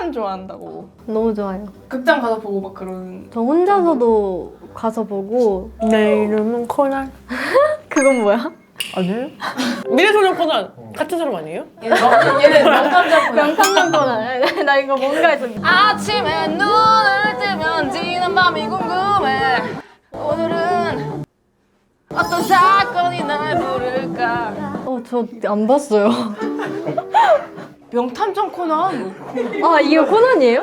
코난 좋아한다고. 너무 좋아요. 극장 가서 보고 막 그런. 저 혼자서도 가서 보고. 내 이름은 코난. 그건 뭐야? 아니에요? 미래소년 코난 같은 사람 아니에요? 얘는 명탐정 코난. 명탐정 코난. 나 이거 뭔가 했어. 아침에 눈을 뜨면 지난 밤이 궁금해. 오늘은 어떤 사건이 날 부를까. 저 안 봤어요. 명탐정 코난. 아, 이거 코난이에요?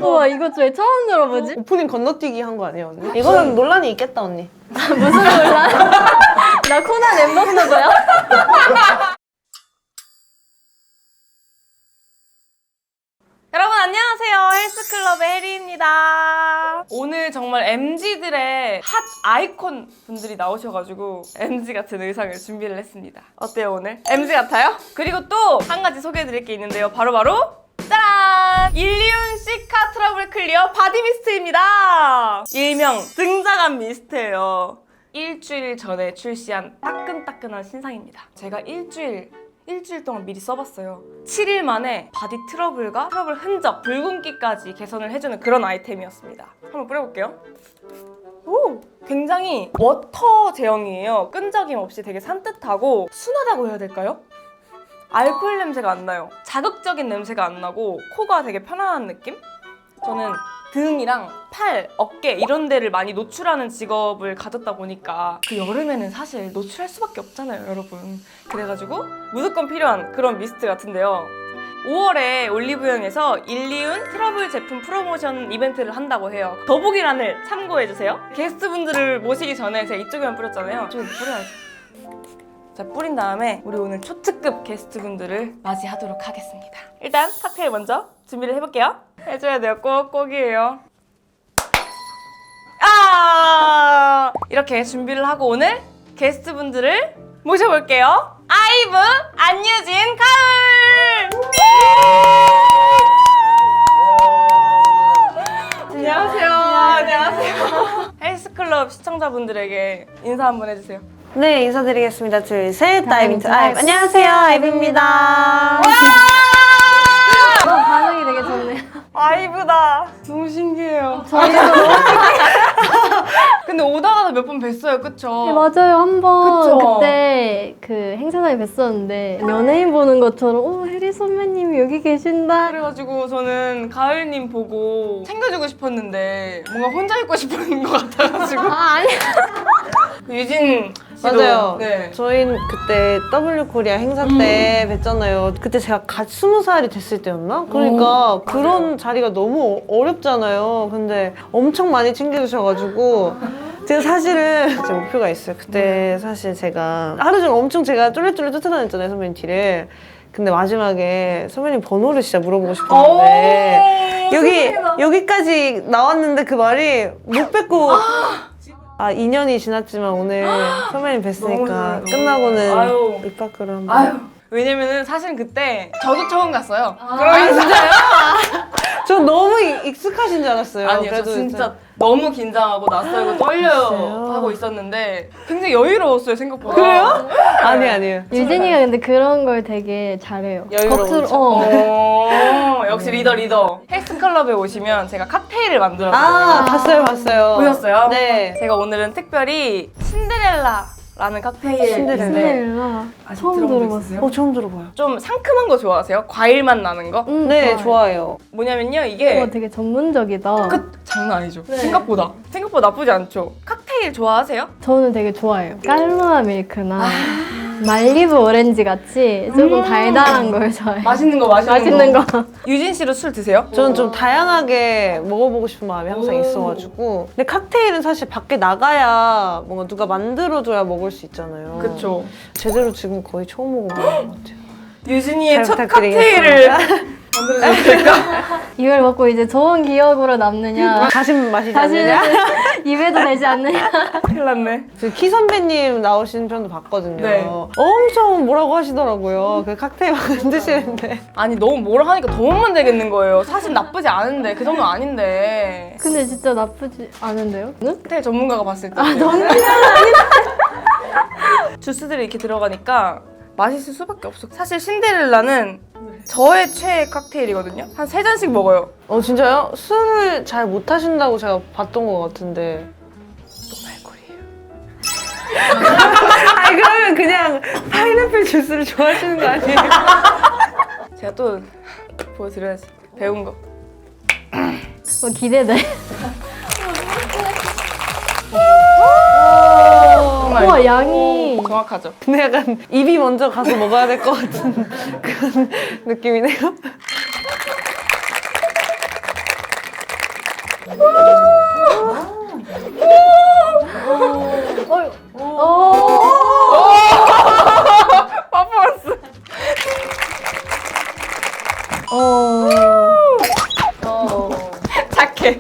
우와, 이거 저 처음 들어보지? 오프닝 건너뛰기 한 거 아니에요, 언니? 이거는 논란이 있겠다, 언니. 무슨 논란? 나 코난 엠버서더야? 여러분 안녕하세요. 헬스클럽의 혜리입니다. 오늘 정말 MZ들의 핫 아이콘 분들이 나오셔가지고 MZ 같은 의상을 준비를 했습니다. 어때요 오늘? MZ 같아요? 그리고 또 한 가지 소개해드릴 게 있는데요. 바로바로 짜란! 일리운 시카 트러블 클리어 바디 미스트입니다. 일명 등자간 미스트예요. 일주일 전에 출시한 따끈따끈한 신상입니다. 제가 일주일 동안 미리 써봤어요. 7일 만에 바디 트러블과 트러블 흔적, 붉은기까지 개선을 해주는 그런 아이템이었습니다. 한번 뿌려볼게요. 오! 굉장히 워터 제형이에요. 끈적임 없이 되게 산뜻하고 순하다고 해야 될까요? 알코올 냄새가 안 나요. 자극적인 냄새가 안 나고 코가 되게 편안한 느낌? 저는 등이랑 팔, 어깨 이런 데를 많이 노출하는 직업을 가졌다 보니까 그 여름에는 사실 노출할 수밖에 없잖아요, 여러분. 그래가지고 무조건 필요한 그런 미스트 같은데요. 5월에 올리브영에서 일리운 트러블 제품 프로모션 이벤트를 한다고 해요. 더보기란을 참고해주세요. 게스트분들을 모시기 전에 제가 이쪽에만 뿌렸잖아요. 좀 뿌려야지. 자, 뿌린 다음에 우리 오늘 초특급 게스트분들을 맞이하도록 하겠습니다. 일단 칵테일 먼저 준비를 해볼게요. 해줘야 돼요. 꼭이에요. 이렇게 준비를 하고 오늘 게스트분들을 모셔볼게요. 아이브, 안유진, 가을! 안녕하세요. 안녕하세요. 헬스클럽 시청자분들에게 인사 한번 해주세요. 네, 인사드리겠습니다. 둘, 셋. 다이빙 투 아이브. 아이브. 안녕하세요, 아이브입니다. 반응이 되게 좋네요. 아이브다. 너무 신기해요. 저희도 근데 오다가도 몇 번 뵀어요, 그쵸? 네, 맞아요. 한번 그쵸? 그때 그 행사장에 뵀었는데 연예인 보는 것처럼 혜리 선배님이 여기 계신다. 그래가지고 저는 가을님 보고 챙겨주고 싶었는데 뭔가 혼자 있고 싶은 것 같아가지고 아니. 유진 씨도 맞아요. 네. 저희는 그때 W 코리아 행사 때 뵀잖아요. 그때 제가 갓 20살이 됐을 때였나? 그러니까 그런 자리가 너무 어렵잖아요. 근데 엄청 많이 챙겨주셔가지고 제가 사실은 제 목표가 있어요. 그때 사실 제가 하루 종일 엄청 제가 쫄래쫄래 쫓아다녔잖아요, 선배님 뒤를. 근데 마지막에 선배님 번호를 진짜 물어보고 싶었는데 여기까지 나왔는데 그 말이 못 뵙고 2년이 지났지만 오늘 선배님 뵀으니까 너무 끝나고는 아유. 입 밖으로 한번. 아유 왜냐면은 사실은 그때 저도 처음 갔어요. 진짜요? 전 너무 익숙하신 줄 알았어요. 아니요, 저 진짜 너무 긴장하고 낯설고 떨려요 진짜요? 하고 있었는데 굉장히 여유로웠어요, 생각보다. 그래요? 아니에요. 유진이가 근데 그런 걸 되게 잘해요. 여유로운 척? 역시 리더. 헬스클럽에 오시면 제가 칵테일을 만들었어요. 봤어요. 보셨어요? 네. 제가 오늘은 특별히 신데렐라라는 칵테일을 신데렐라. 아직 처음 들어본 적 들어봤어요. 있으세요? 처음 들어봐요. 좀 상큼한 거 좋아하세요? 과일맛 나는 거? 네, 좋아요. 뭐냐면요, 이게 되게 전문적이다. 장난 아니죠? 네. 생각보다 나쁘지 않죠? 칵테일 좋아하세요? 저는 되게 좋아해요. 깔루아 밀크나 말리브 오렌지 같이 조금 달달한 걸 좋아해요. 맛있는 거. 유진 씨도 술 드세요? 저는 좀 다양하게 먹어보고 싶은 마음이 항상 있어가지고. 근데 칵테일은 사실 밖에 나가야 뭔가 누가 만들어줘야 먹을 수 있잖아요. 그쵸. 제대로 지금 거의 처음 먹어보는 것 같아요. 유진이의 잘 첫 부탁드리겠습니다. 칵테일을 만들어주면 될까? 이걸 먹고 이제 좋은 기억으로 남느냐, 다시는 마시지 다시는 않느냐? 입에도 되지 않느냐. 큰일 났네. 키 선배님 나오신 편도 봤거든요. 네. 엄청 뭐라고 하시더라고요. 그 칵테일 만드시는데. 아니 너무 뭐라 하니까 더 못 만들겠는 거예요. 사실 나쁘지 않은데 그 정도는 아닌데. 근데 진짜 나쁘지 않은데요? 응? 칵테일 전문가가 봤을 때 너무 주스들이 이렇게 들어가니까 맛있을 수밖에 없어. 사실 신데렐라는 저의 최애 칵테일이거든요. 한 3잔씩 먹어요. 진짜요? 술을 잘 못하신다고 제가 봤던 것 같은데. 아니 그러면 그냥 파인애플 주스를 좋아하시는 거 아니에요? 제가 또 보여드려야지. 배운 거. 기대돼. 정말 우와, 양이. 정확하죠. 근데 약간 입이 먼저 가서 먹어야 될 것 같은 그런 느낌이네요. 퍼포먼스. 착해.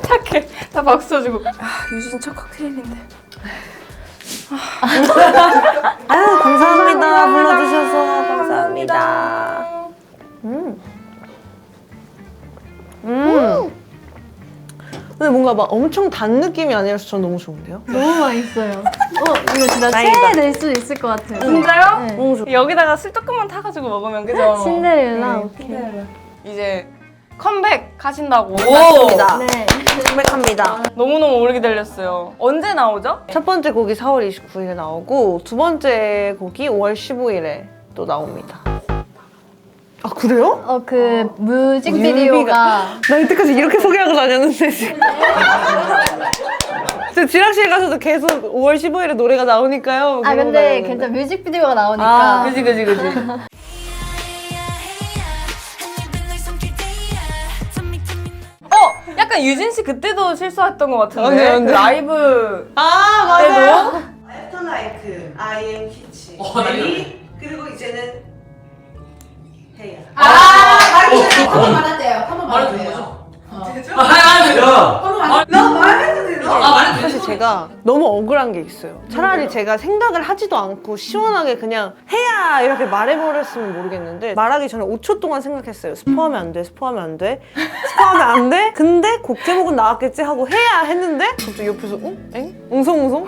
착해. 다 박수 쳐주고. 유진 첫 칵테일인데. 아유 감사합니다. 불러주셔서 감사합니다. 근데 뭔가 막 엄청 단 느낌이 아니라서 전 너무 좋은데요? 너무 맛있어요. 이거 진짜 다행이다. 최애 될 수도 있을 것 같아요. 진짜요? 네. 너무 좋 여기다가 술 조금만 타가지고 먹으면 그죠? 신데렐라, 오케이. 이제 컴백 하신다고. 맞습니다. 네. 컴백합니다. 너무너무 오래 기다렸어요. 언제 나오죠? 첫 번째 곡이 4월 29일에 나오고 두 번째 곡이 5월 15일에 또 나옵니다. 아 그래요? 그 뮤직비디오가 나 이때까지 이렇게 소개하고 다녔는데 지금. 저 지락실 가서도 계속 5월 15일에 노래가 나오니까요. 근데 그러고 다녔는데. 괜찮아. 뮤직비디오가 나오니까. 그지 그지 그지. 약간 유진 씨 그때도 실수했던 것 같은데. 언제? 그 라이브 아 때도. 애프터라이크, 아이엠 키치, 베리, 그리고 이제는 해야. 한번 말았대요. 한번 말았대요. 너 말해도 되나? 사실 제가 너무 억울한 게 있어요. 차라리 제가 생각을 하지도 않고 시원하게 그냥 해야 이렇게 말해버렸으면 모르겠는데 말하기 전에 5초 동안 생각했어요. 스포하면 안 돼, 스포하면 안 돼, 스포하면 안 돼. 근데 곡 제목은 나왔겠지 하고 해야 했는데 갑자기 옆에서 엥? 웅성웅성?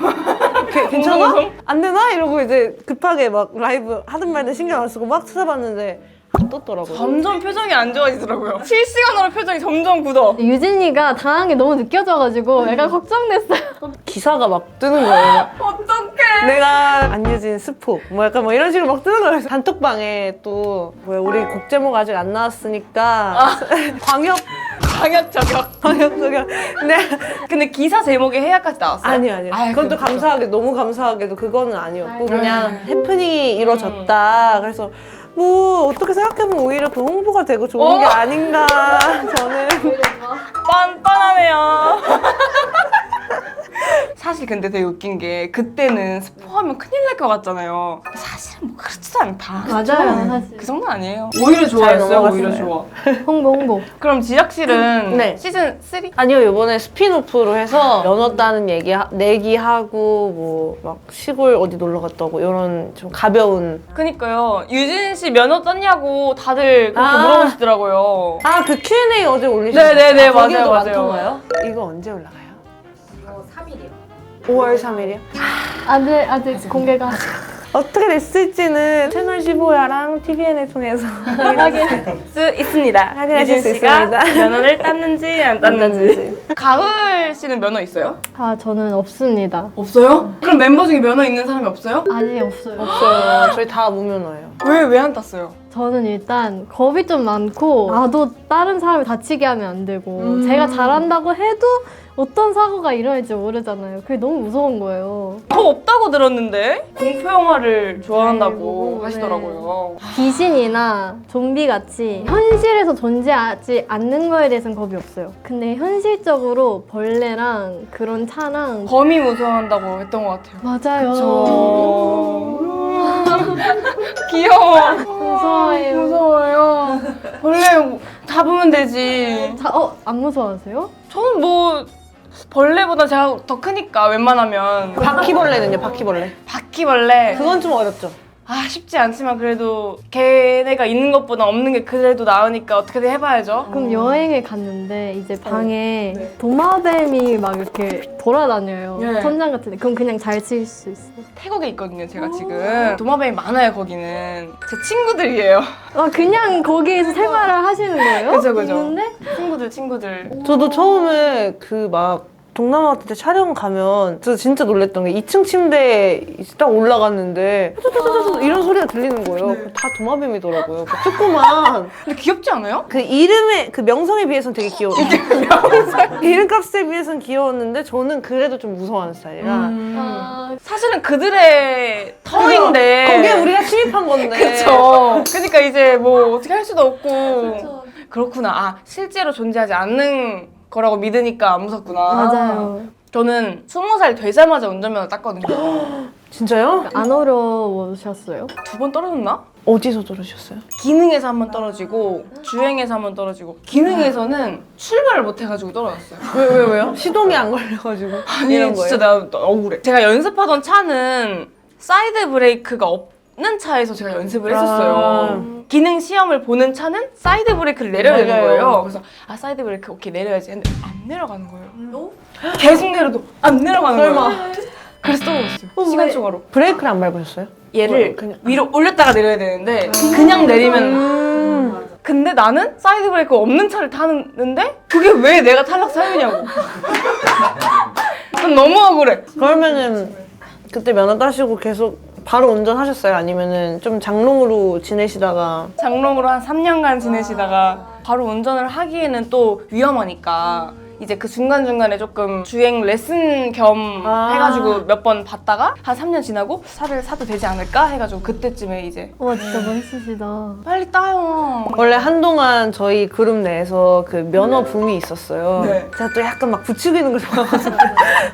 괜찮아? 웅성웅성? 안 되나? 이러고 이제 급하게 막 라이브 하든 말든 신경 안 쓰고 막 찾아봤는데 안 떴더라고요. 점점 표정이 안 좋아지더라고요. 실시간으로 표정이 점점 굳어. 유진이가 당한 게 너무 느껴져가지고 약간 걱정됐어요. 기사가 막 뜨는 거예요. 어떡해. 내가 안유진 스포 뭐 약간 뭐 이런 식으로 막 뜨는 거예요. 그래서 단톡방에 또 뭐야 우리 곡 제목 아직 안 나왔으니까 광역 방역 저격. 저기 근데 기사 제목에 해야까지 나왔어요? 아니요. 아이, 그건 또 그럼 감사하게 너무 감사하게도 그거는 아니었고 그냥 해프닝이 이루어졌다. 그래서 뭐 어떻게 생각해보면 오히려 그 홍보가 되고 좋은 게 아닌가 저는. 빤빤하네요. 사실 근데 되게 웃긴 게 그때는 스포하면 큰일 날 것 같잖아요. 사실은 뭐 그렇지도 않다. 맞아요, 사실. 그 정도는 아니에요. 오히려 좋아했어요. 넘어갔어요. 오히려 좋아. 홍보. 그럼 지락실은 네. 시즌 3? 아니요, 이번에 스피노프로 해서 면허 따는 얘기 내기하고 뭐 막 시골 어디 놀러 갔다 오고 이런 좀 가벼운. 그니까요. 유진 씨 면허 땄냐고 다들 그렇게 아. 물어보시더라고요. 아, 그 Q&A 어제 올리셨어요? 네네네, 거기에도 맞아요. 많던가요? 이거 언제 올라가요? 이거 3일이요. 5월 3일이요? 아직 공개가. 어떻게 됐을지는 채널 15야랑 TVN을 통해서 확인할 수 있습니다. 확인하실 유진 수 씨가 있습니다. 면허를 땄는지 안 땄는지. 가을 씨는 면허 있어요? 저는 없습니다. 없어요? 그럼 멤버 중에 면허 있는 사람이 없어요? 아직 없어요. 없어요. 저희 다 무면허예요. 왜 안 땄어요? 저는 일단 겁이 좀 많고 나도 다른 사람을 다치게 하면 안 되고 제가 잘한다고 해도 어떤 사고가 일어날지 모르잖아요. 그게 너무 무서운 거예요. 더 없다고 들었는데 공포 영화를 좋아한다고 아이고, 하시더라고요. 귀신이나 좀비 같이 현실에서 존재하지 않는 거에 대해서는 겁이 없어요. 근데 현실적으로 벌레랑 그런 차랑 범이 무서워한다고 했던 것 같아요. 맞아요. 귀여워. 무서워요. 무서워요. 벌레 잡으면 되지. 안 무서워하세요? 저는 뭐 벌레보다 제가 더 크니까 웬만하면 바퀴벌레는요, 바퀴벌레. 바퀴벌레. 그건 좀 어렵죠. 쉽지 않지만 그래도 걔네가 있는 것보다 없는 게 그래도 나으니까 어떻게든 해봐야죠. 그럼 여행을 갔는데 이제 방에 네. 도마뱀이 막 이렇게 돌아다녀요. 네. 천장 같은데. 그럼 그냥 잘 칠 수 있어요? 태국에 있거든요, 제가 지금. 도마뱀이 많아요, 거기는. 제 친구들이에요. 그냥 거기에서 생활을 하시는 거예요? 그죠, 그죠. 있는데? 친구들. 저도 처음에 그 막 동남아 같은 데 촬영 가면 저 진짜 놀랬던 게 2층 침대에 딱 올라갔는데 이런 소리가 들리는 거예요. 다 도마뱀이더라고요. 그 조그만 근데 귀엽지 않아요? 그 이름의 그 명성에 비해서는 되게 귀여웠어요. 이름값에 비해서는 귀여웠는데 저는 그래도 좀 무서워하는 스타일이라 아, 사실은 그들의 터인데. 거기에 우리가 침입한 건데. 그쵸. 그러니까 이제 뭐 어떻게 할 수도 없고. 그렇구나. 실제로 존재하지 않는 거라고 믿으니까 안 무섭구나. 맞아요. 저는 20살 되자마자 운전면허 땄거든요. 진짜요? 안 어려우셨어요? 2번 떨어졌나? 어디서 들으셨어요? 기능에서 한 번 떨어지고 주행에서 한 번 떨어지고 기능에서는 출발을 못 해가지고 떨어졌어요. 왜요? 시동이 안 걸려가지고 아니 이런 거예요? 진짜 나 억울해. 제가 연습하던 차는 사이드 브레이크가 없는 차에서 제가 연습을 했었어요. 기능 시험을 보는 차는 사이드 브레이크를 내려야 되는 맞아요. 거예요. 그래서 사이드 브레이크 오케이 내려야지 했는데 안 내려가는 거예요. 계속 내려도 안 내려가는 설마. 거예요. 그래서 떨어졌어요. 시간 초과로. 브레이크를 안 밟으셨어요? 얘를 그냥. 위로 올렸다가 내려야 되는데 그냥 내리면 근데 나는 사이드 브레이크 없는 차를 타는데 그게 왜 내가 탈락 사유냐고. 난 너무 억울해. 그러면은 그때 면허 따시고 계속 바로 운전하셨어요? 아니면은 좀 장롱으로 지내시다가 장롱으로 한 3년간 지내시다가 바로 운전을 하기에는 또 위험하니까 이제 그 중간중간에 조금 주행 레슨 겸 해가지고 몇 번 받다가 한 3년 지나고 차를 사도 되지 않을까 해가지고 그때쯤에 이제 와 진짜 멋있으시다. 빨리 따요. 원래 한동안 저희 그룹 내에서 그 면허 붐이 있었어요. 네. 제가 또 약간 막 부추고 있는 거 좋아하거든요.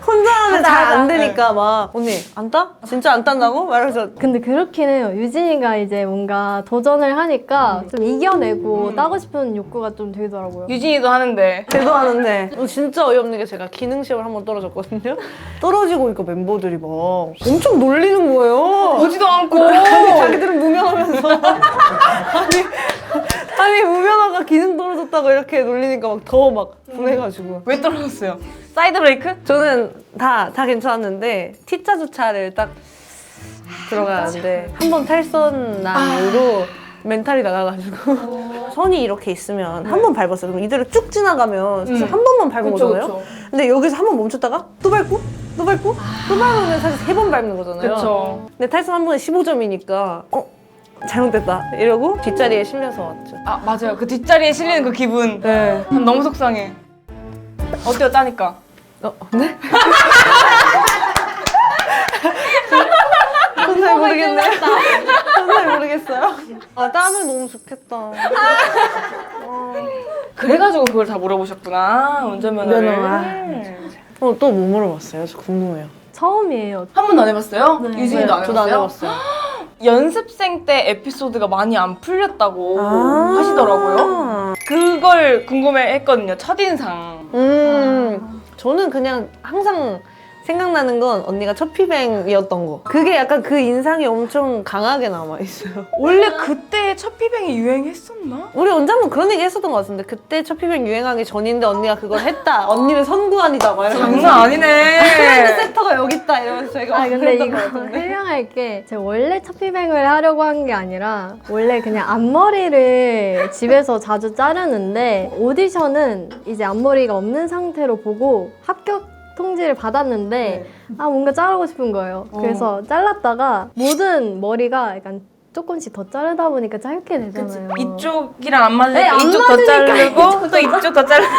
혼자 하면 잘 안 되니까 막 언니 안 따? 진짜 안 딴다고? 말하면서 근데 그렇긴 해요. 유진이가 이제 뭔가 도전을 하니까 좀 이겨내고 따고 싶은 욕구가 좀 들더라고요. 유진이도 하는데 제도 하는데 진짜 어이없는 게 제가 기능 시험을 한번 떨어졌거든요. 떨어지고 있고 멤버들이 막 엄청 놀리는 거예요. 보지도 않고 아니 자기들은 무면허면서 아니 무면허가 기능 떨어졌다고 이렇게 놀리니까 막 더 막 분해가지고 왜 떨어졌어요? 사이드 브레이크? 저는 다 괜찮았는데 T자 주차를 딱 들어가는데 한 번 탈선 난 이후로 멘탈이 나가가지고 선이 이렇게 있으면 한 번 밟았어요. 그럼 이대로 쭉 지나가면 사실 한 번만 밟은 그쵸, 거잖아요. 그쵸. 근데 여기서 한 번 멈췄다가 또 밟고 또 밟고 또 밟으면 사실 3번 밟는 거잖아요. 그쵸. 근데 탈선 한 번에 15점이니까 잘못됐다 이러고 뒷자리에 실려서 왔죠. 아 맞아요. 그 뒷자리에 실리는 그 기분 네. 난 너무 속상해. 어때요 따니까? 네? 전 잘 모르겠네요. 전 잘 모르겠어요. 따면 너무 좋겠다. 그래가지고 그걸 다 물어보셨구나 운전면허를. 면허. 또 뭐 물어봤어요? 저 궁금해요. 처음이에요. 한 번도 안 해봤어요? 네. 유진이도 안 저도 안 해봤어요? 해봤어요. 연습생 때 에피소드가 많이 안 풀렸다고 아. 하시더라고요. 그걸 궁금해했거든요. 첫인상. 저는 그냥 항상 생각나는 건 언니가 첫 피뱅이었던 거. 그게 약간 그 인상이 엄청 강하게 남아있어요. 원래 그때 첫 피뱅이 유행했었나? 우리 언제 한번 그런 얘기 했었던 것 같은데 그때 첫 피뱅 유행하기 전인데 언니가 그걸 했다. 언니는 선구안이다. 막 이러면서 장난 아니네. 트렌드 세터가 여기 있다 이러면서 저희가 막 근데 그랬던 이거 것 같은데. 설명할 게 제가 원래 첫피뱅을 하려고 한 게 아니라 원래 그냥 앞머리를 집에서 자주 자르는데 오디션은 이제 앞머리가 없는 상태로 보고 합격 통지를 받았는데 뭔가 자르고 싶은 거예요. 그래서 잘랐다가 모든 머리가 약간 조금씩 더 자르다 보니까 짧게 되잖아요. 이쪽이랑 안 맞으니까 네, 안 이쪽 더 맞으니까 자르고 또 이쪽 더 자르고.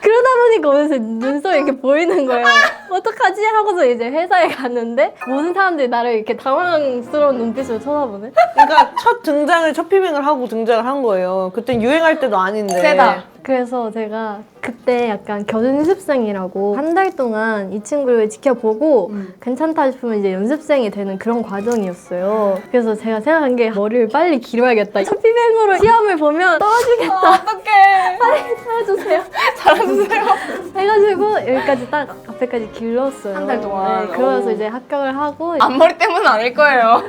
그러다 보니까 어느새 눈썹이 이렇게 보이는 거예요. 어떡하지? 하고서 이제 회사에 갔는데 모든 사람들이 나를 이렇게 당황스러운 눈빛으로 쳐다보네. 그러니까 첫 등장을 첫 피뱅을 하고 등장을 한 거예요. 그땐 유행할 때도 아닌데. 세다. 그래서 제가 그때 약간 견습생이라고 한 달 동안 이 친구를 지켜보고 괜찮다 싶으면 이제 연습생이 되는 그런 과정이었어요. 그래서 제가 생각한 게 머리를 빨리 길어야겠다. 첫 피뱅으로 시험을 보면 떨어지겠다. 어떡해. 빨리 잘해주세요. 잘해주세요. 해가지고 여기까지 딱 앞에까지 길렀어요. 한달 동안? 네, 그러면서 오. 이제 합격을 하고 앞머리 때문은 아닐 거예요.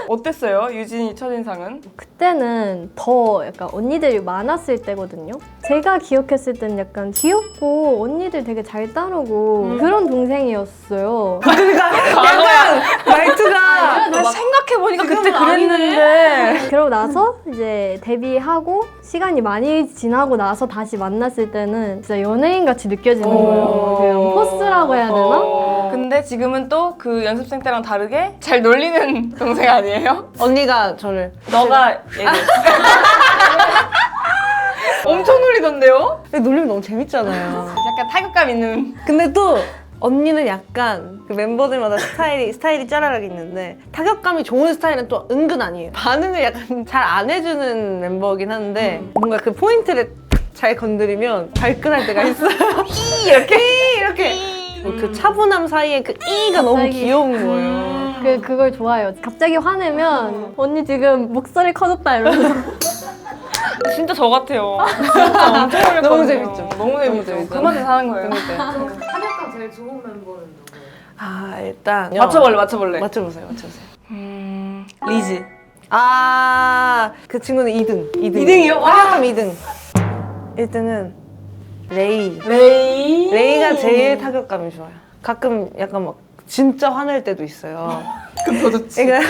어땠어요? 유진이 첫인상은? 그때는 더 약간 언니들이 많았을 때거든요. 제가 기억했을 때는 약간 귀엽고 언니들 되게 잘 따르고 그런 동생이었어요. 약간 말투가 나 생각해보니까 그때 그랬는데. 그러고 나서 이제 데뷔하고 시간이 많이 지나고 나서 다시 만났을 때는 진짜 연예인 같이 느껴지는 거예요. 그냥 포스라고 해야 되나? 근데 지금은 또 그 연습생 때랑 다르게 잘 놀리는 동생 아니에요? 언니가 저를 너가 얘를. 엄청 놀리던데요? 근데 놀리면 너무 재밌잖아요. 약간 타격감 있는. 근데 또 언니는 약간 그 멤버들마다 스타일이 짜라락 있는데 타격감이 좋은 스타일은 또 은근 아니에요. 반응을 약간 잘 안 해주는 멤버긴 한데 뭔가 그 포인트를 잘 건드리면 발끈할 때가 있어요. 이렇게 그 차분함 사이에 그 이가 너무 갑자기. 귀여운 거예요. 그걸 좋아해요. 갑자기 화내면 언니 지금 목소리 커졌다 이러면서 진짜 저 같아요. 진짜 엄청 놀렸거든요. 너무 재밌죠? 너무 재밌죠. 재밌죠? 그 맛에 사는 거예요. 타격감 제일 좋은 멤버는 누구예요? 아 일단 맞춰볼래. 맞춰보세요. 리즈. 아 그 친구는 2등. 2등이요? 타격감 2등. 1등은 레이. 레이. 레이가 제일 타격감이 좋아요. 가끔 약간 막 진짜 화낼 때도 있어요. 그럼 더 좋지. 그러니까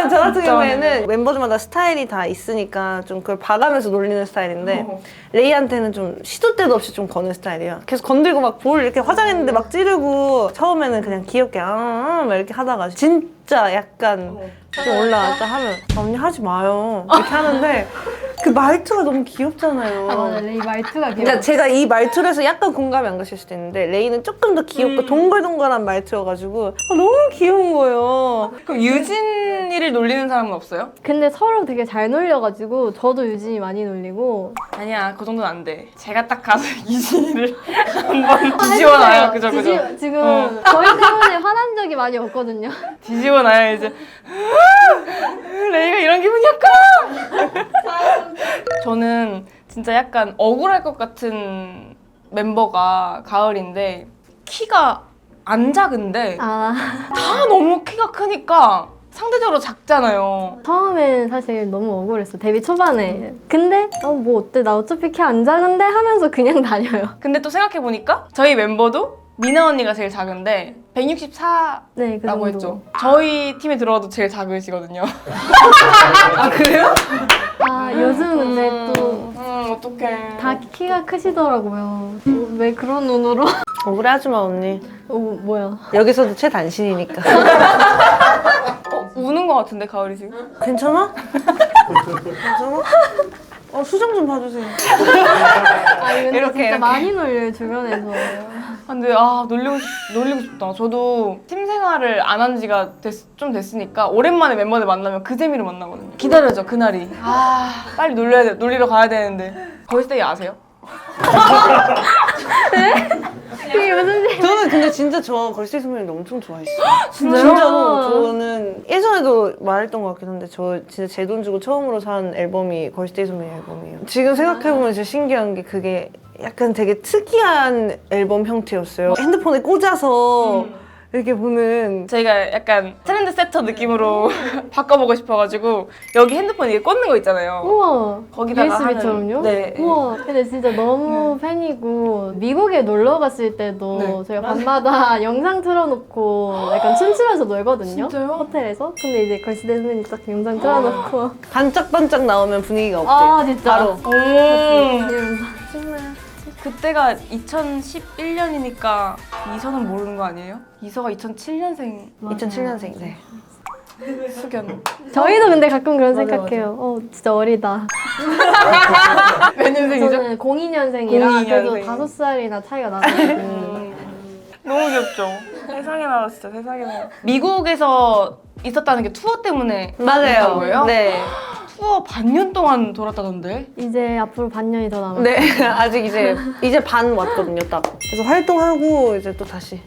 저 같은 경우에는 멤버들마다 스타일이 다 있으니까 좀 그걸 봐가면서 놀리는 스타일인데 레이한테는 좀 시도 때도 없이 좀 거는 스타일이에요. 계속 건들고 막 볼 이렇게 화장했는데 막 찌르고 처음에는 그냥 귀엽게 막 이렇게 하다가 진짜 약간 좀 올라왔다 하면 언니 하지 마요 이렇게 하는데 그 말투가 너무 귀엽잖아요. 아 맞아 레이 말투가 귀여워. 그러니까 제가 이 말투로 해서 약간 공감이 안 가실 수도 있는데 레이는 조금 더 귀엽고 동글동글한 말투여가지고 너무 귀여운 거예요. 그럼 유진이를 놀리는 사람은 없어요? 근데 서로 되게 잘 놀려가지고 저도 유진이 많이 놀리고 아니야, 그 정도는 안 돼. 제가 딱 가서 유진이를 한번 뒤집어놔요. 그죠? 지금 저희 때문에 화난 적이 많이 없거든요. 뒤집어놔요, 이제. 레이가 이런 기분이었구나! 저는 진짜 약간 억울할 것 같은 멤버가 가을인데 키가 안 작은데 아 다 너무 키가 크니까 상대적으로 작잖아요. 처음엔 사실 너무 억울했어 데뷔 초반에. 근데 뭐 어때 나 어차피 키 안 작은데 하면서 그냥 다녀요. 근데 또 생각해보니까 저희 멤버도 미나 언니가 제일 작은데 164라고 네, 그 정도. 했죠. 저희 팀에 들어가도 제일 작으시거든요. 아 그래요? 아 요즘 근데 또 어떡해. 다 키가 크시더라고요. 왜 그런 눈으로? 억울해하지 마 언니. 뭐야? 여기서도 최단신이니까. 우는 것 같은데 가을이 지금? 괜찮아? 괜찮아? 수정 좀 봐주세요. 아 근데 이렇게, 진짜 이렇게. 많이 놀려요 주변에서. 근데 놀리고 싶다. 저도 팀 생활을 안 한 지가 좀 됐으니까 오랜만에 멤버들 만나면 그 재미로 만나거든요. 기다려져 그날이. 빨리 놀리러 가야 되는데. 걸스데이 아세요? 그게 무슨 일? 저는 근데 진짜 저 걸스데이 선배님 엄청 좋아했어요. 진짜요? 진짜로 저는 예전에도 말했던 것 같긴 한데 저 진짜 제 돈 주고 처음으로 산 앨범이 걸스데이 선배님 앨범이에요. 지금 생각해보면 진짜 신기한 게 그게 약간 되게 특이한 앨범 형태였어요. 핸드폰에 꽂아서 이렇게 보는 저희가 약간 트렌드 세터 느낌으로 바꿔보고 싶어가지고 여기 핸드폰 이게 꽂는 거 있잖아요. 우와 거기다가 USB처럼요? 네. 우와 근데 진짜 너무 팬이고 미국에 놀러 갔을 때도 네. 저희가 밤마다 영상 틀어놓고 약간 춤추면서 놀거든요. 진짜요? 호텔에서. 근데 이제 걸스데이 선배님 딱 영상 틀어놓고 반짝반짝 나오면 분위기가 어때요? 아 진짜 바로. 이러면서 그때가 2011년이니까 이서는 모르는 거 아니에요? 이서가 2007년생 2007년생. 네. 수견. 저희도 근데 가끔 그런 맞아, 생각해요. 진짜 어리다. 몇 년생이죠? 저는 02년생이라 02년생. 그래도 5살이나 차이가 나가지고 너무 귀엽죠? 세상에 나와 진짜 세상에 나와. 미국에서 있었다는 게 투어 때문에 있었던 거예요? 네. 투어 반년 동안 돌았다던데? 이제 앞으로 반년이 더 남았어요. 네. 아직 이제 반 왔거든요, 딱. 그래서 활동하고 이제 또 다시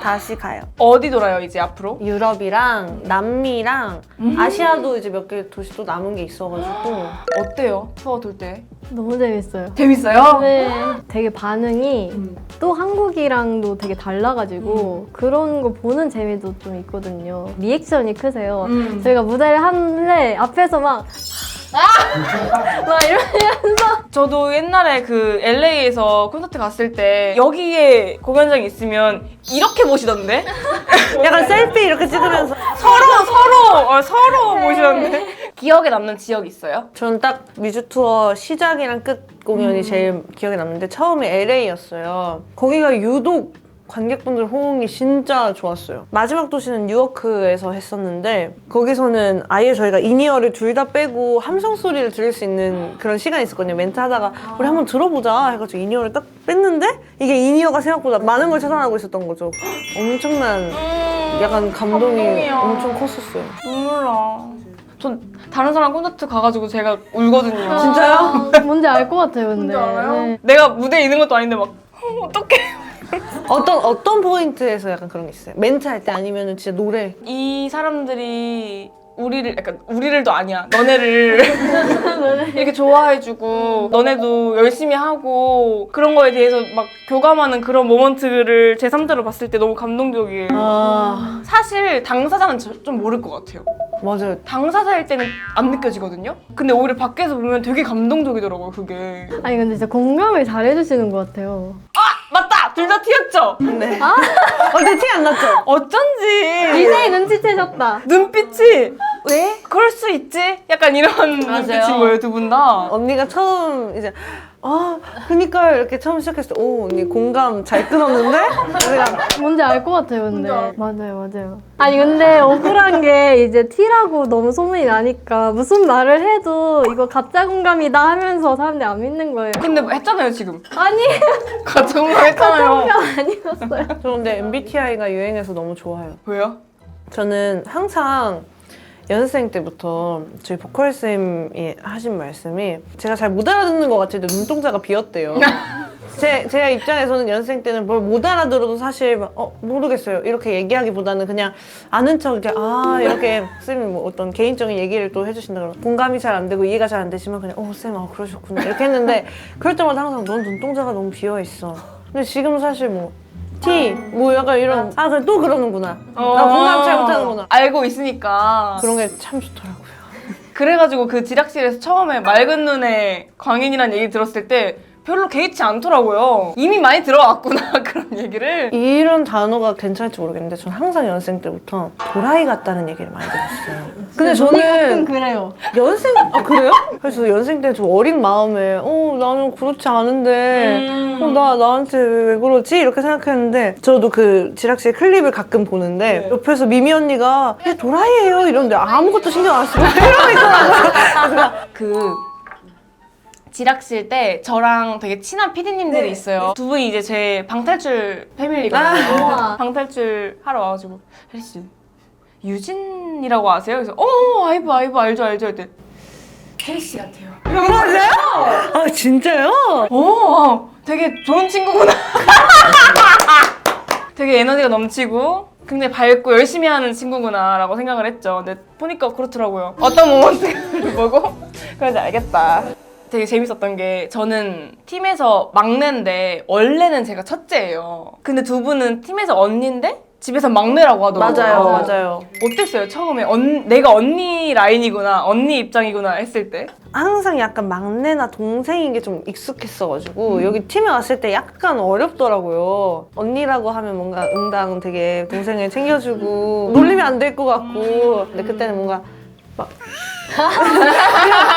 다시 가요. 어디 돌아요 이제 앞으로? 유럽이랑 남미랑 아시아도 이제 몇 개 도시 또 남은 게 있어가지고 어때요? 투어 돌 때? 너무 재밌어요. 재밌어요? 네. 되게 반응이 또 한국이랑도 되게 달라가지고 그런 거 보는 재미도 좀 있거든요. 리액션이 크세요. 저희가 무대를 하는데 앞에서 막 이러면서 저도 옛날에 그 LA에서 콘서트 갔을 때 여기에 공연장이 있으면 이렇게 보시던데? 약간 셀피 이렇게 찍으면서 서로 보시던데? 기억에 남는 지역 있어요? 저는 딱 뮤즈 투어 시작이랑 끝 공연이 제일 기억에 남는데 처음에 LA였어요. 거기가 유독 관객분들 호응이 진짜 좋았어요. 마지막 도시는 뉴요크에서 했었는데 거기서는 아예 저희가 인이어를 둘 다 빼고 함성 소리를 들을 수 있는 그런 시간이 있었거든요. 멘트 하다가 우리 한번 들어보자 해가지고 인이어를 딱 뺐는데 이게 인이어가 생각보다 많은 걸 차단하고 있었던 거죠. 엄청난 약간 감동이 감동이야. 엄청 컸었어요. 눈물 나. 전 다른 사람 콘서트 가가지고 제가 울거든요. 진짜요? 뭔지 알 것 같아요, 근데. 뭔지 알아요? 네. 내가 무대에 있는 것도 아닌데 막 어떡해. 어떤 포인트에서 약간 그런 게 있어요? 멘트 할 때 아니면 진짜 노래? 이 사람들이 우리를도 아니야. 너네를 이렇게 좋아해주고 너네도 열심히 하고 그런 거에 대해서 막 교감하는 그런 모먼트를 제3자로 봤을 때 너무 감동적이에요. 아 사실 당사자는 좀 모를 것 같아요. 맞아요. 당사자일 때는 안 느껴지거든요? 근데 오히려 밖에서 보면 되게 감동적이더라고요, 그게. 아니, 근데 진짜 공감을 잘 해주시는 것 같아요. 맞다! 둘 다 튀었죠? 네. 근데 티 안 났죠? 어쩐지. 미세히 눈치채셨다. 눈빛이 왜? 그럴 수 있지? 약간 이런 눈빛인 거예요, 두 분 다. 언니가 처음 이제 그니까요 이렇게 처음 시작했을 때 오 언니 공감 잘 끊었는데? 제가 뭔지 알 것 같아요, 근데. 뭔지 맞아요. 아니, 근데 억울한 게 이제 T라고 너무 소문이 나니까 무슨 말을 해도 이거 가짜 공감이다 하면서 사람들이 안 믿는 거예요. 근데 뭐 했잖아요, 지금. 아니, 가짜 공감했잖아요. 공감 아니었어요. 저 근데 MBTI가 유행해서 너무 좋아요. 왜요? 저는 항상 연습생 때부터 저희 보컬 쌤이 하신 말씀이 제가 잘 못 알아듣는 것 같을 때 눈동자가 비었대요. 제가 입장에서는 연습생 때는 뭘 못 알아들어도 사실 막, 모르겠어요 이렇게 얘기하기보다는 그냥 아는 척 이렇게 이렇게 쌤이 뭐 어떤 개인적인 얘기를 또 해주신다 그러면 공감이 잘 안 되고 이해가 잘 안 되지만 그냥 쌤 그러셨구나 이렇게 했는데 그럴 때마다 항상 넌 눈동자가 너무 비어있어. 근데 지금 사실 뭐 약간 이런 그래 또 그러는구나 나 공감 잘 못하는구나 알고 있으니까. 그런 게 참 좋더라고요. 그래가지고 그 지락실에서 처음에 맑은 눈의 광인이란 얘기 들었을 때 별로 개의치 않더라고요. 이미 많이 들어왔구나, 그런 얘기를. 이런 단어가 괜찮을지 모르겠는데 전 항상 연습생 때부터 도라이 같다는 얘기를 많이 들었어요. 근데 저는 그래요. 연생 그래요? 그래서 연생 때 좀 어린 마음에 나는 그렇지 않은데 나한테 왜 그러지? 이렇게 생각했는데 저도 그 지락실 클립을 가끔 보는데 옆에서 미미 언니가 얘 도라이예요 이러는데 아무것도 신경 안 쓰고 이러고 있더라고요. 그 지락실 때 저랑 되게 친한 PD님들이 있어요. 두 분이 이제 제 방탈출 패밀리거든요. 방탈출 하러 와가지고 혜리씨 유진이라고 아세요? 그래서 아이브 알죠 했더니 혜리씨 같아요. 맞아요? 진짜요? 되게 좋은 친구구나. 되게 에너지가 넘치고 굉장히 밝고 열심히 하는 친구구나 라고 생각을 했죠. 근데 보니까 그렇더라고요. 어떤 모먼트를 보고 그런지 알겠다. 되게 재밌었던 게 저는 팀에서 막내인데 원래는 제가 첫째예요. 근데 두 분은 팀에서 언니인데 집에서 막내라고 하더라고요. 맞아요. 어땠어요? 처음에 내가 언니 라인이구나, 언니 입장이구나 했을 때? 항상 약간 막내나 동생인 게 좀 익숙했어가지고 여기 팀에 왔을 때 약간 어렵더라고요. 언니라고 하면 뭔가 응당 되게 동생을 챙겨주고 놀리면 안 될 것 같고 근데 그때는 뭔가 막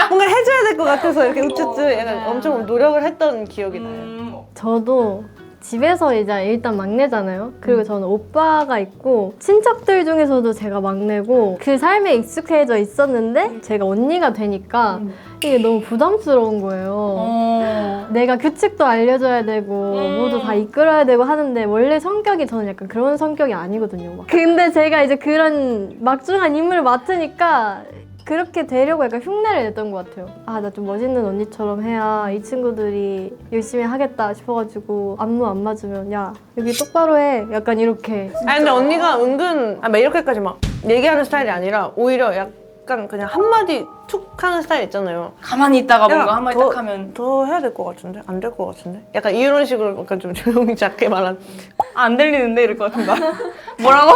뭔가 해줘야 될 것 같아서 이렇게 우쭈쭈 약간 엄청 노력을 했던 기억이 나요. 저도 집에서 이제 일단 막내잖아요. 그리고 저는 오빠가 있고 친척들 중에서도 제가 막내고 그 삶에 익숙해져 있었는데 제가 언니가 되니까 이게 너무 부담스러운 거예요. 내가 규칙도 알려줘야 되고 모두 다 이끌어야 되고 하는데 원래 성격이 저는 약간 그런 성격이 아니거든요. 근데 제가 이제 그런 막중한 임무를 맡으니까 그렇게 되려고 약간 흉내를 냈던 것 같아요. 아, 나 좀 멋있는 언니처럼 해야 이 친구들이 열심히 하겠다 싶어가지고 안무 안 맞으면 야 여기 똑바로 해 약간 이렇게. 아니 근데 언니가 은근 막 이렇게까지 막 얘기하는 스타일이 아니라 오히려 약간 그냥 한마디 툭 하는 스타일 있잖아요. 가만히 있다가 뭔가 야, 한마디 더- 딱 하면 더 해야 될 것 같은데? 안 될 것 같은데? 약간 이런 식으로 약간 좀 조용히 작게 말한. 안 들리는데 이럴 것 같은다. 뭐라고?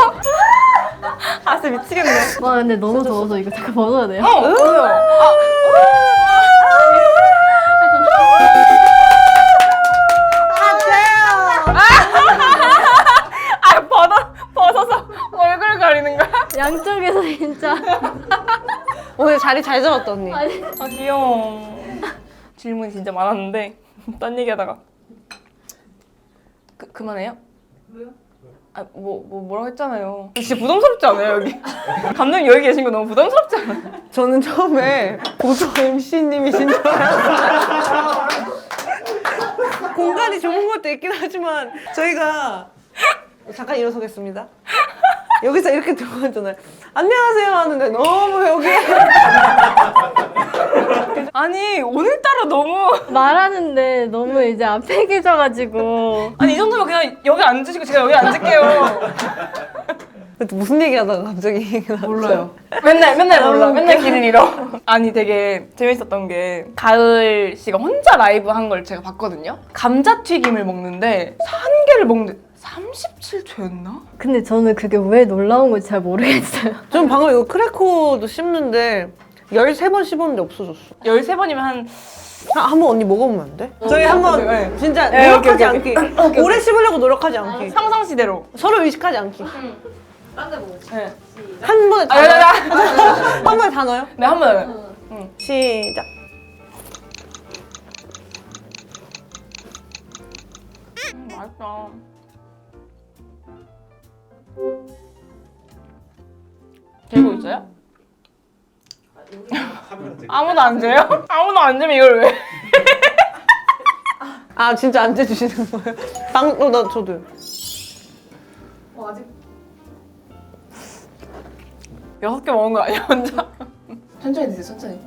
아 진짜 미치겠네. 와 근데 너무 더워서 이거 잠깐 벗어야 돼요? 맞아요. 아 벗어서 얼굴 가리는 거야? 양쪽에서 진짜. 오늘 자리 잘 잡았다 언니. 아 귀여워. 질문이 진짜 많았는데 딴 얘기하다가 그만해요? 왜요? 아 뭐라고 했잖아요. 진짜 부담스럽지 않아요 여기? 감독님 여기 계신 거 너무 부담스럽지 않아요? 저는 처음에 보조 MC님이신 줄 알았어요. 공간이 좁은 것도 있긴 하지만 저희가 잠깐 일어서겠습니다. 여기서 이렇게 들어가잖아요. 안녕하세요 하는데 너무 여기 아니 오늘따라 너무 말하는데 너무 이제 앞에 계셔가지고. 아니 이 정도면 그냥 여기 앉으시고 제가 여기 앉을게요. 무슨 얘기하다가 갑자기 몰라요. 맨날 몰라. 맨날 길을 잃어. 아니 되게 재밌었던 게 가을 씨가 혼자 라이브 한 걸 제가 봤거든요. 감자튀김을 먹는데 1개를 먹는데 37초였나? 근데 저는 그게 왜 놀라운 건지 잘 모르겠어요. 전 방금 이거 크래커도 씹는데 13번 씹었는데 없어졌어. 13번이면 한 한번 언니 먹어보면 안 돼? 저희 한번 네. 진짜 네, 노력하지 오케이. 않기. 오래 씹으려고 노력하지 않기. 상상시대로. 서로 의식하지 않기. 딴데 보지. 네. 한 번에 다 아, 넣어요. 야. 한 번에 다 넣어요? 네, 한 번. 시작. 맛있다. 되고 있어요? 아무도 안 재요? 아무도 안 재면 이걸 왜? 아 진짜 안 재주시는 거예요? 나 저도요. 아직 6개 먹은 거 아니야 혼자? 천천히 드세요 천천히.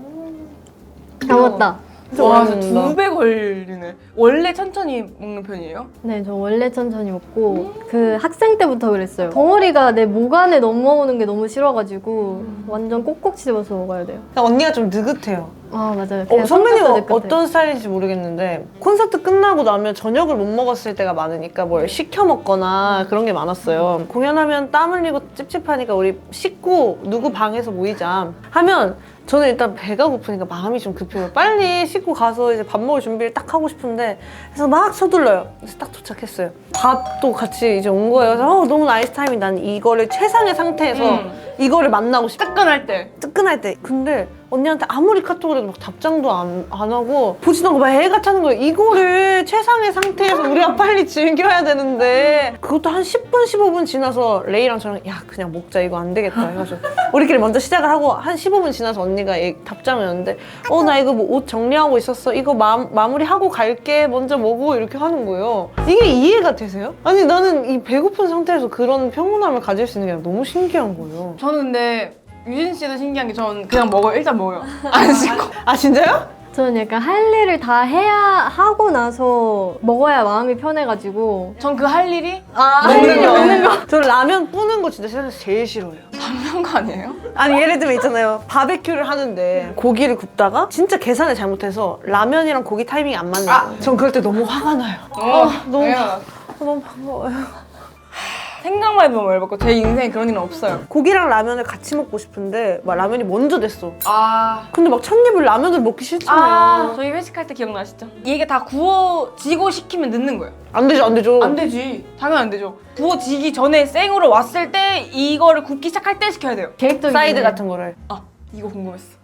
다 먹었다. 와 진짜 진짜 2배 걸리네. 원래 천천히 먹는 편이에요? 네, 저 원래 천천히 먹고 그 학생 때부터 그랬어요. 덩어리가 내 목 안에 넘어오는 게 너무 싫어가지고 완전 꼭꼭 씹어서 먹어야 돼요. 언니가 좀 느긋해요. 아 맞아요. 선배님 손톱도 느긋해요. 어떤 스타일인지 모르겠는데 콘서트 끝나고 나면 저녁을 못 먹었을 때가 많으니까 뭘 시켜 먹거나 그런 게 많았어요. 공연하면 땀 흘리고 찝찝하니까 우리 씻고 누구 방에서 모이자 하면 저는 일단 배가 고프니까 마음이 좀 급해요. 빨리 씻고 가서 이제 밥 먹을 준비를 딱 하고 싶은데 그래서 막 서둘러요. 그래서 딱 도착했어요. 밥도 같이 이제 온 거예요. 그래서 너무 나이스 타임이 난 이거를 최상의 상태에서 이거를 만나고 싶어. 뜨끈할 때. 뜨끈할 때. 근데 언니한테 아무리 카톡을 해도 막 답장도 안 하고 보지도 않고 막 애가 차는 거예요. 이거를 최상의 상태에서 우리가 빨리 즐겨야 되는데 그것도 한 10분, 15분 지나서 레이랑 저랑 야 그냥 먹자 이거 안 되겠다 해가지고 우리끼리 먼저 시작을 하고 한 15분 지나서 언니가 답장을 했는데 나 이거 뭐 옷 정리하고 있었어. 이거 마무리하고 갈게. 먼저 먹어. 이렇게 하는 거예요. 이게 이해가 되세요? 아니 나는 이 배고픈 상태에서 그런 평온함을 가질 수 있는 게 너무 신기한 거예요. 저는 근데 유진 씨도 신기한 게 전 그냥 먹어요. 일단 먹어요. 안 씻고. 아 진짜요? 저는 약간 할 일을 다 해야 하고 나서 먹어야 마음이 편해가지고. 전 그 할 일이 먹는 거. 저는 라면 뿌는 거 진짜 세상에서 제일 싫어요. 당연한 거 아니에요? 아니 예를 들면 있잖아요. 바베큐를 하는데 고기를 굽다가 진짜 계산을 잘못해서 라면이랑 고기 타이밍이 안 맞는 거예요. 전 그럴 때 너무 화가 나요. 너무 너무 반가워요. 생각만 해도 너무 열받고 제 인생에 그런 일은 없어요. 고기랑 라면을 같이 먹고 싶은데 막 라면이 먼저 됐어. 아. 근데 막 첫입을 라면을 먹기 싫잖아요. 저희 회식할 때 기억나시죠? 이게 다 구워지고 시키면 늦는 거예요. 안 되죠, 안 되죠. 안 되지. 당연히 안 되죠. 구워지기 전에 생으로 왔을 때 이거를 굽기 시작할 때 시켜야 돼요. 계획적인 사이드 같은 거를. 아, 이거 궁금했어.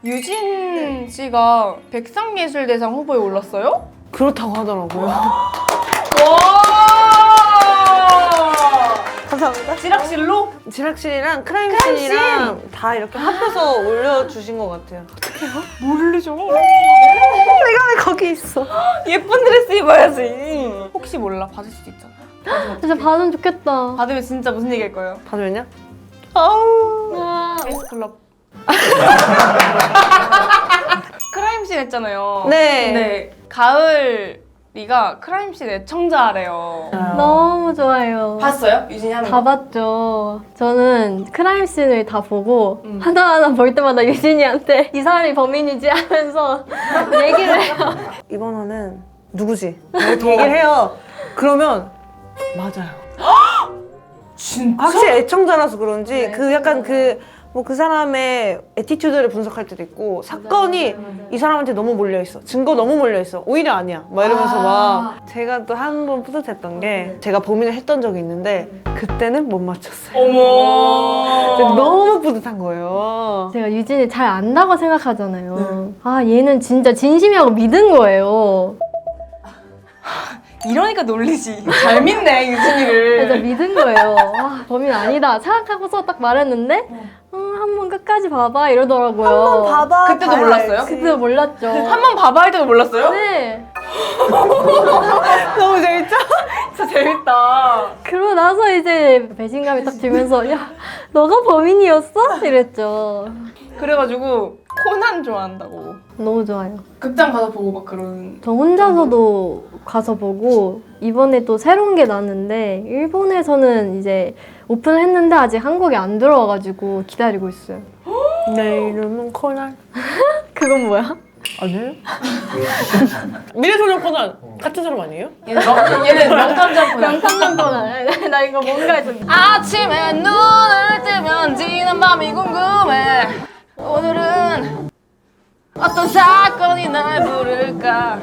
유진 씨가 백상예술대상 후보에 올랐어요? 그렇다고 하더라고요. 와! 감사합니다. 지락실로? 지락실이랑 크라임씬이랑 다 이렇게 합해서 올려주신 것 같아요. 모르죠. 내가 왜 거기 있어? 예쁜 드레스 입어야지. 혹시 몰라. 받을 수도 있잖아. 진짜 받으면 좋겠다. 받으면 진짜 무슨 얘기할 거예요? 받으면요? 아우. 아, 헬스클럽. 크라임씬 했잖아요. 네. 근데 가을이가 크라임씬 애청자래요. 너무 좋아요. 봤어요? 유진이 하는 다 거? 봤죠. 저는 크라임 씬을 다 보고 하나하나 볼 때마다 유진이한테 이 사람이 범인이지 하면서 얘기를 해요. 이번 화는 누구지? 이렇게 얘기를 해요. 그러면 맞아요. 진짜? 확실히 애청자라서 그런지 그 약간 뭐 그 사람의 애티튜드를 분석할 때도 있고 사건이 이 사람한테 너무 몰려있어. 증거 너무 몰려있어. 오히려 아니야. 막 이러면서 막 제가 또 한 번 뿌듯했던 게 제가 범인을 했던 적이 있는데 그때는 못 맞췄어요. 어머. 너무 뿌듯한 거예요. 제가 유진이 잘 안다고 생각하잖아요. 아 얘는 진짜 진심이라고 믿은 거예요. 이러니까 놀리지. 잘 믿네, 유진이를. 진짜 믿은 거예요. 아, 범인 아니다 생각하고서 딱 말했는데 한번 끝까지 봐봐 이러더라고요. 한번 봐봐. 그때도 봐야 몰랐어요? 알지. 그때도 몰랐죠. 한 번 봐봐 할 때도 몰랐어요? 네. 너무 재밌죠? 진짜 재밌다. 그러고 나서 이제 배신감이 딱 들면서 야 너가 범인이었어? 이랬죠. 그래가지고 코난 좋아한다고. 너무 좋아요. 극장 가서 보고 막 그런. 저 혼자서도 가서 보고 이번에 또 새로운 게 나왔는데 일본에서는 이제 오픈을 했는데 아직 한국에 안 들어와가지고 기다리고 있어요. 내 이름은 코난. 그건 뭐야? 아니에요? 미래소년 코난 같은 사람 아니에요? 얘는 명탐정 코난. 명탐정 코난. 나 이거 뭔가 해서 아침에 눈을 뜨면 지난 밤이 궁금해. 오늘은 어떤 사건이 날 부를까.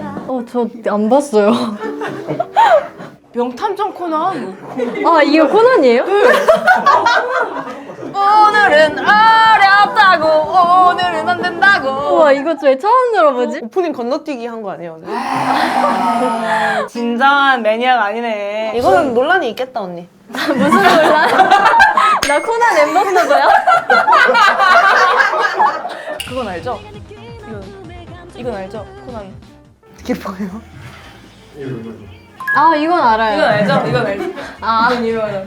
저 안 봤어요. 명탐정 코난. 아 이거 코난이에요? 오늘은 어렵다고, 오늘은 안 된다고. 우와 이거 저 처음 들어보지? 오프닝 건너뛰기 한 거 아니에요? 오늘? 진정한 매니아가 아니네. 이거는 논란이 있겠다 언니. 무슨 논란? 나 코난 엠버서더야? 그건 알죠? 이건 알죠? 코난. 이게 뭐예요? 아 이건 알아요. 이건 알죠? 이건 알죠? 아 이건 유명하죠.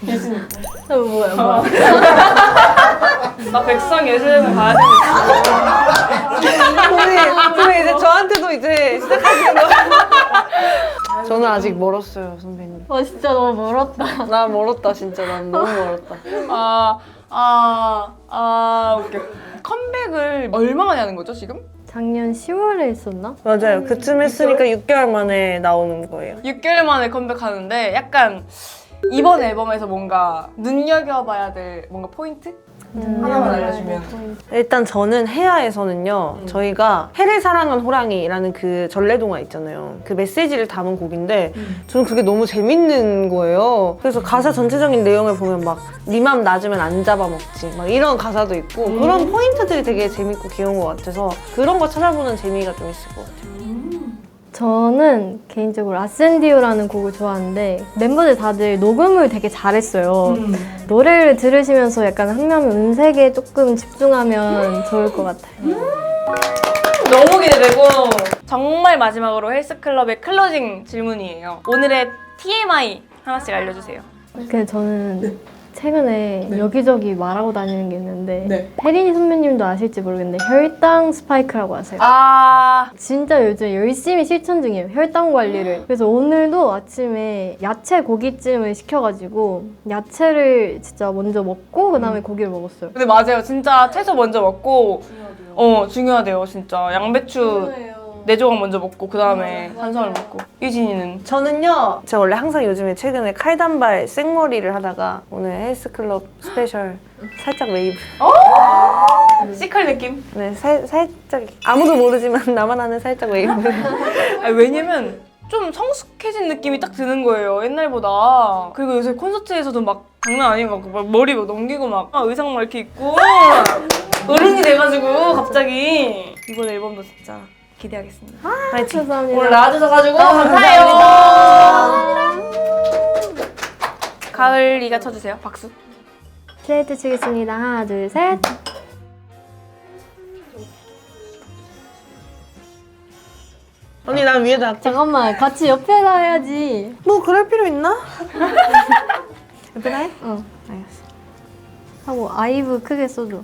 유진. 뭐야. 나 백성 예술을 봐야 되겠어. 근데 이제 저한테도 이제 시작하시는 거예요? 저는 아직 멀었어요 선배님. 진짜 너무 멀었다. 나 멀었다 진짜. 난 너무 멀었다. 웃겨. 컴백을 얼마 만에 하는 거죠, 지금? 작년 10월에 했었나? 맞아요. 그쯤 했으니까 6개월 만에 나오는 거예요. 6개월 만에 컴백하는데 약간 이번 앨범에서 뭔가 눈여겨봐야 될 뭔가 포인트? 하나만 알려주면. 일단 저는 해야에서는요. 저희가 해를 사랑한 호랑이라는 그 전래동화 있잖아요. 그 메시지를 담은 곡인데 저는 그게 너무 재밌는 거예요. 그래서 가사 전체적인 내용을 보면 막 네 맘 놔주면 안 잡아먹지 막 이런 가사도 있고 그런 포인트들이 되게 재밌고 귀여운 것 같아서 그런 거 찾아보는 재미가 좀 있을 것 같아요. 저는 개인적으로 아센디오라는 곡을 좋아하는데 멤버들 다들 녹음을 되게 잘했어요. 노래를 들으시면서 약간 한 명 음색에 조금 집중하면 좋을 것 같아요. 너무 기대되고 정말 마지막으로 헬스클럽의 클로징 질문이에요. 오늘의 TMI 하나씩 알려주세요. 근데 저는 최근에 여기저기 말하고 다니는 게 있는데 네. 혜린이 선배님도 아실지 모르겠는데 혈당 스파이크라고 아세요? 진짜 요즘 열심히 실천 중이에요. 혈당 관리를. 그래서 오늘도 아침에 야채 고기찜을 시켜가지고 야채를 진짜 먼저 먹고 그 다음에 고기를 먹었어요. 근데 맞아요. 진짜 채소 먼저 먹고 중요하대요. 진짜 양배추 4조각 먼저 먹고 그 다음에 탄수화물 먹고. 유진이는? 저는요. 제가 원래 항상 요즘에 최근에 칼단발 생머리를 하다가 오늘 헬스클럽 스페셜 살짝 웨이브. 시컬 느낌? 네, 살짝 아무도 모르지만 나만 아는 살짝 웨이브. 왜냐면 좀 성숙해진 느낌이 딱 드는 거예요. 옛날보다. 그리고 요새 콘서트에서도 막 장난 아니고 막 머리 막 넘기고 막 의상 막 이렇게 입고 어른이 돼가지고 갑자기 이번 앨범도 진짜 기대하겠습니다. 파이팅. 감사합니다. 오늘 나와주셔가지고 감사해요. 가을이가 쳐주세요. 박수. 플레이트 치겠습니다. 하나, 둘, 셋. 언니 난 위에다 할게. 잠깐만, 같이 옆에다 해야지. 뭐 그럴 필요 있나? 예쁘나 해? 어. 알겠어. 하고 아이브 크게 써줘.